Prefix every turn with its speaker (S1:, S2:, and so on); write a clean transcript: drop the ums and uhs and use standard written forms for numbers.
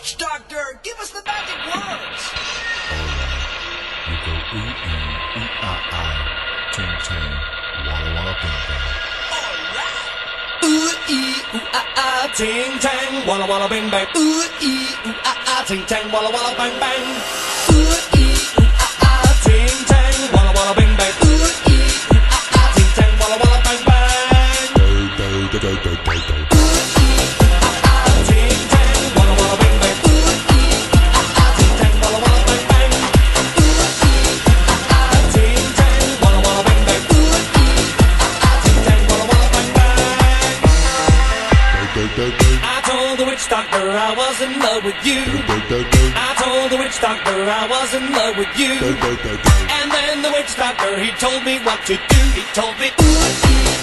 S1: Witch doctor, give us the magic words.
S2: You go ooh ee, ooh ah ah, ting ting, walla walla bing bang.
S1: Ooh ee ooh ah ah, ting tang, walla walla bing bang. Ooh ee ooh ah ah, ting tang, walla walla bang bang. Ooh ee ooh ah ah, ting tang, walla walla bing bang. Ooh ee ooh ah ah, ting tang, walla walla bang bang.
S2: Do do do do do do.
S1: I told the witch doctor I was in love with you. I told the witch doctor I was in love with you. And then the witch doctor, he told me what to do. He told me, ooh,